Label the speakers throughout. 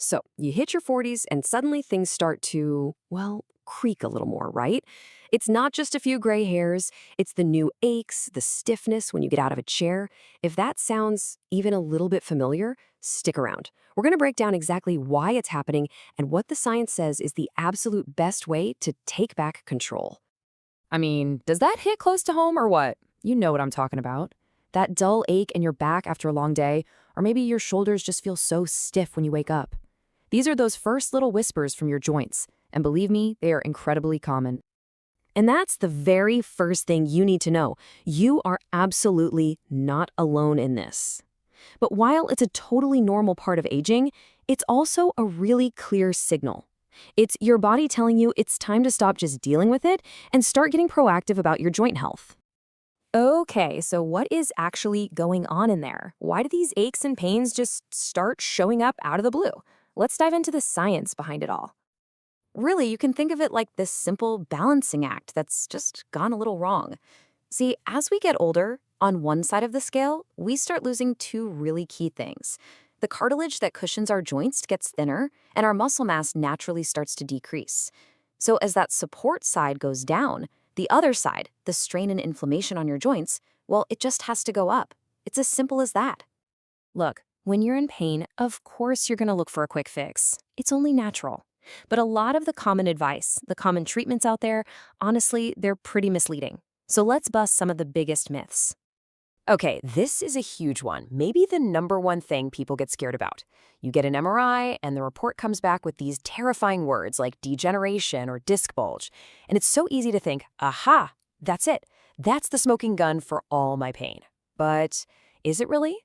Speaker 1: So you hit your 40s and suddenly things start to, well, creak a little more, right? It's not just a few gray hairs, it's the new aches, the stiffness when you get out of a chair. If that sounds even a little bit familiar, stick around. We're going to break down exactly why it's happening and what the science says is the absolute best way to take back control.
Speaker 2: I mean, does that hit close to home or what? You know what I'm talking about. That dull ache in your back after a long day, or maybe your shoulders just feel so stiff when you wake up. These are those first little whispers from your joints, and believe me, they are incredibly common.
Speaker 1: And that's the very first thing you need to know. You are absolutely not alone in this. But while it's a totally normal part of aging, it's also a really clear signal. It's your body telling you it's time to stop just dealing with it and start getting proactive about your joint health.
Speaker 2: Okay, so what is actually going on in there? Why do these aches and pains just start showing up out of the blue? Let's dive into the science behind it all. Really, you can think of it like this simple balancing act that's just gone a little wrong. See, as we get older, on one side of the scale, we start losing two really key things. The cartilage that cushions our joints gets thinner, and our muscle mass naturally starts to decrease. So as that support side goes down, the other side, the strain and inflammation on your joints, well, it just has to go up. It's as simple as that. Look, when you're in pain, of course you're going to look for a quick fix. It's only natural. But a lot of the common advice, the common treatments out there, honestly, they're pretty misleading. So let's bust some of the biggest myths.
Speaker 3: Okay, this is a huge one. Maybe the number one thing people get scared about. You get an MRI, and the report comes back with these terrifying words like degeneration or disc bulge. And it's so easy to think, aha, that's it. That's the smoking gun for all my pain. But is it really?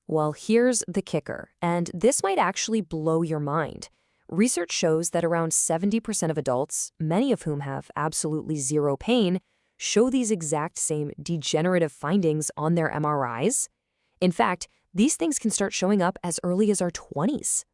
Speaker 2: Well, here's the kicker, and this might actually blow your mind. Research shows that around 70% of adults, many of whom have absolutely zero pain, show these exact same degenerative findings on their MRIs. In fact, these things can start showing up as early as our 20s.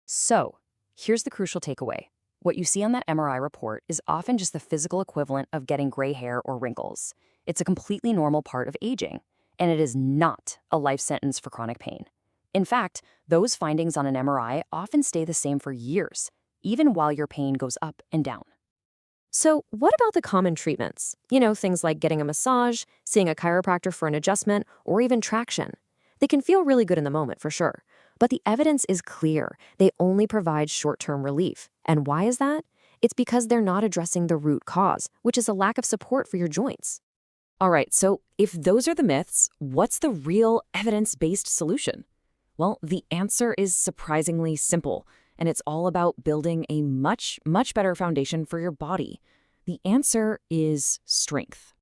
Speaker 2: So, here's the crucial takeaway. What you see on that MRI report is often just the physical equivalent of getting gray hair or wrinkles. It's a completely normal part of aging, and it is not a life sentence for chronic pain. In fact, those findings on an MRI often stay the same for years, even while your pain goes up and down.
Speaker 1: So, what about the common treatments? Things like getting a massage, seeing a chiropractor for an adjustment, or even traction. They can feel really good in the moment, for sure. But the evidence is clear. They only provide short-term relief. And why is that? It's because they're not addressing the root cause, which is a lack of support for your joints.
Speaker 2: All right, so if those are the myths, what's the real evidence-based solution? Well, the answer is surprisingly simple, and it's all about building a much, much better foundation for your body. The answer is strength.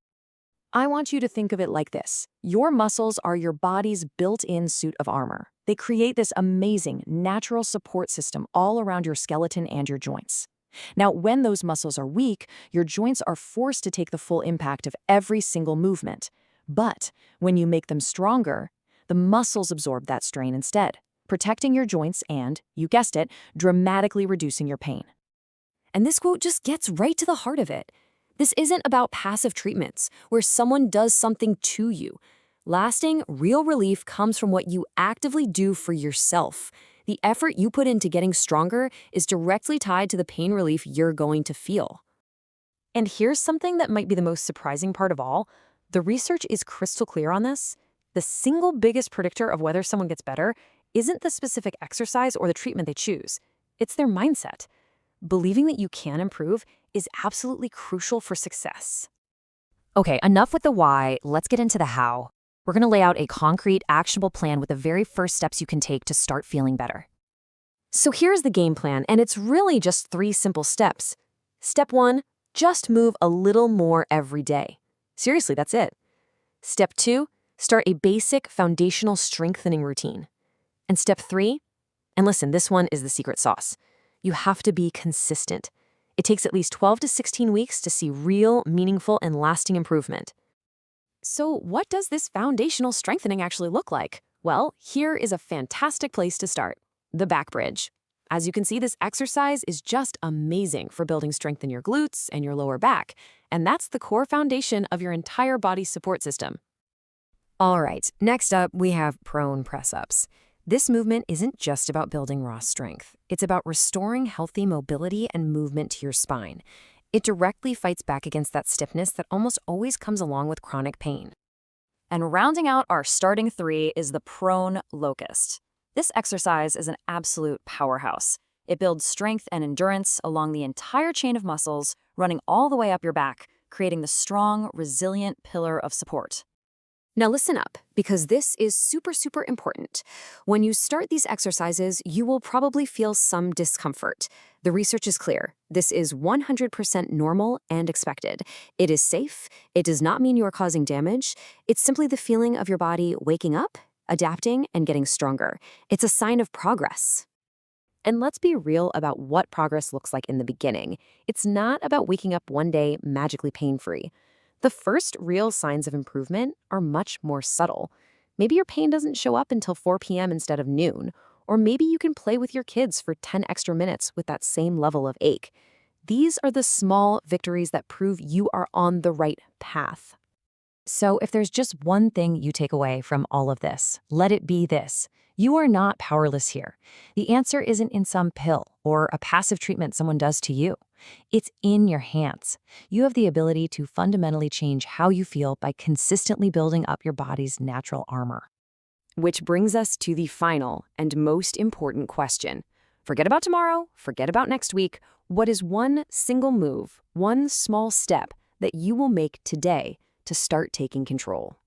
Speaker 2: I want you to think of it like this. Your muscles are your body's built-in suit of armor. They create this amazing, natural support system all around your skeleton and your joints. Now, when those muscles are weak, your joints are forced to take the full impact of every single movement. But when you make them stronger, the muscles absorb that strain instead, protecting your joints and, you guessed it, dramatically reducing your pain. And this quote just gets right to the heart of it. This isn't about passive treatments, where someone does something to you. Lasting, real relief comes from what you actively do for yourself. The effort you put into getting stronger is directly tied to the pain relief you're going to feel. And here's something that might be the most surprising part of all. The research is crystal clear on this. The single biggest predictor of whether someone gets better isn't the specific exercise or the treatment they choose. It's their mindset. Believing that you can improve is absolutely crucial for success.
Speaker 3: Okay, enough with the why. Let's get into the how. We're going to lay out a concrete, actionable plan with the very first steps you can take to start feeling better.
Speaker 1: So here's the game plan, and it's really just 3 simple steps. Step 1, just move a little more every day. Seriously, that's it. Step 2, start a basic foundational strengthening routine. And step 3, and listen, this one is the secret sauce. You have to be consistent. It takes at least 12 to 16 weeks to see real, meaningful, and lasting improvement.
Speaker 2: So what does this foundational strengthening actually look like? Well, here is a fantastic place to start. The back bridge. As you can see, this exercise is just amazing for building strength in your glutes and your lower back, and that's the core foundation of your entire body support system.
Speaker 3: All right, next up, we have prone press-ups. This movement isn't just about building raw strength. It's about restoring healthy mobility and movement to your spine. It directly fights back against that stiffness that almost always comes along with chronic pain.
Speaker 2: And rounding out our starting 3 is the prone locust. This exercise is an absolute powerhouse. It builds strength and endurance along the entire chain of muscles, running all the way up your back, creating the strong, resilient pillar of support.
Speaker 1: Now listen up, because this is super important. When you start these exercises, you will probably feel some discomfort. The research is clear. This is 100% normal and expected. It is safe. It does not mean you are causing damage. It's simply the feeling of your body waking up, adapting, and getting stronger. It's a sign of progress. And let's be real about what progress looks like in the beginning. It's not about waking up one day magically pain-free. The first real signs of improvement are much more subtle. Maybe your pain doesn't show up until 4 p.m. instead of noon, or maybe you can play with your kids for 10 extra minutes with that same level of ache. These are the small victories that prove you are on the right path. So if there's just one thing you take away from all of this, let it be this. You are not powerless here. The answer isn't in some pill or a passive treatment someone does to you. It's in your hands. You have the ability to fundamentally change how you feel by consistently building up your body's natural armor. Which brings us to the final and most important question. Forget about tomorrow, forget about next week. What is one single move, one small step that you will make today to start taking control?